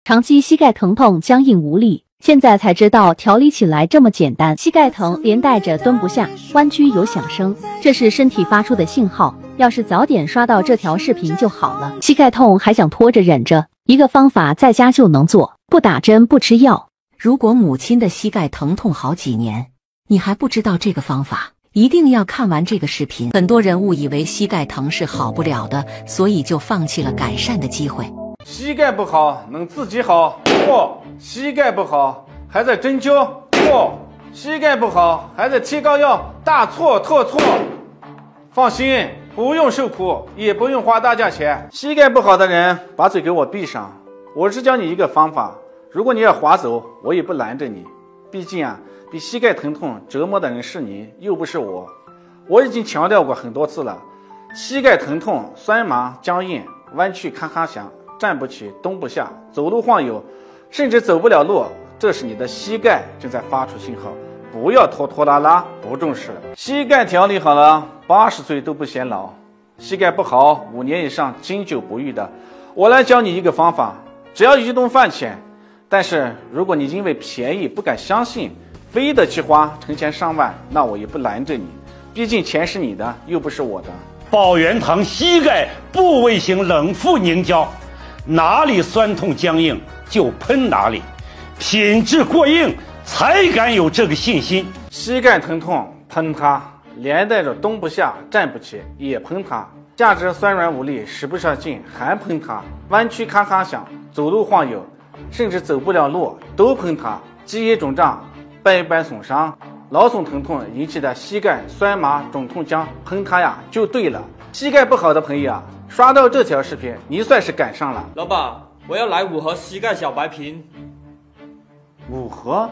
长期膝盖疼痛、僵硬无力，现在才知道调理起来这么简单。膝盖疼连带着蹲不下、弯曲有响声，这是身体发出的信号。要是早点刷到这条视频就好了。膝盖痛还想拖着忍着，一个方法在家就能做，不打针不吃药。如果母亲的膝盖疼痛好几年，你还不知道这个方法，一定要看完这个视频。很多人误以为膝盖疼是好不了的，所以就放弃了改善的机会。膝盖不好能自己好，错；膝盖不好还在针灸，错；膝盖不好还在贴膏药，大错特错。放心，不用受苦，也不用花大价钱。膝盖不好的人，把嘴给我闭上。我只教你一个方法，如果你要划走，我也不拦着你。毕竟被膝盖疼痛折磨的人是你，又不是我。我已经强调过很多次了，膝盖疼痛、酸麻、僵硬、弯曲咔咔响，站不起、蹲不下，走路晃悠，甚至走不了路，这是你的膝盖正在发出信号。不要拖拖拉拉，不重视。膝盖调理好了，80岁都不显老。膝盖不好5年以上经久不愈的，我来教你一个方法，只要1顿饭钱。但是如果你因为便宜不敢相信，非得去花成千上万，那我也不拦着你，毕竟钱是你的，又不是我的。保元堂膝盖部位型冷敷凝胶，哪里酸痛僵硬就喷哪里，品质过硬才敢有这个信心。膝盖疼痛喷它，连带着蹲不下、站不起也喷它，下肢酸软无力、使不上劲还喷它，弯曲咔咔响，走路晃悠，甚至走不了路都喷它。肌液肿胀、掰掰损伤、劳损疼痛引起的膝盖酸麻肿痛僵，喷它呀就对了。膝盖不好的朋友刷到这条视频，你算是赶上了。老板，我要来5盒膝盖小白瓶。5盒？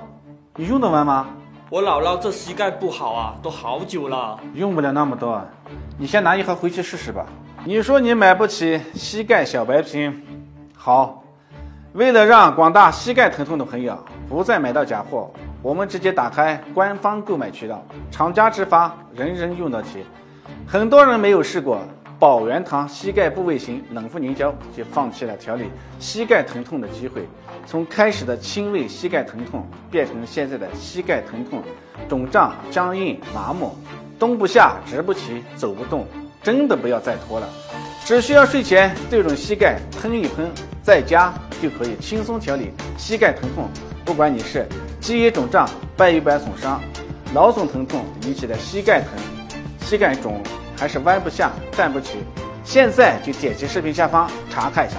你用得完吗？我姥姥这膝盖不好啊，都好久了。用不了那么多，你先拿1盒回去试试吧。你说你买不起膝盖小白瓶，好，为了让广大膝盖疼痛的朋友不再买到假货，我们直接打开官方购买渠道，厂家直发，人人用得起。很多人没有试过保元堂膝盖部位型冷敷凝胶，就放弃了调理膝盖疼痛的机会。从开始的轻微膝盖疼痛，变成现在的膝盖疼痛、肿胀、僵硬、麻木，蹲不下、直不起、走不动，真的不要再拖了。只需要睡前对准膝盖喷一喷，在家就可以轻松调理膝盖疼痛。不管你是肌液肿胀、掰一掰损伤、劳损疼痛引起的膝盖疼、膝盖肿，还是弯不下、站不起，现在就点击视频下方查看一下。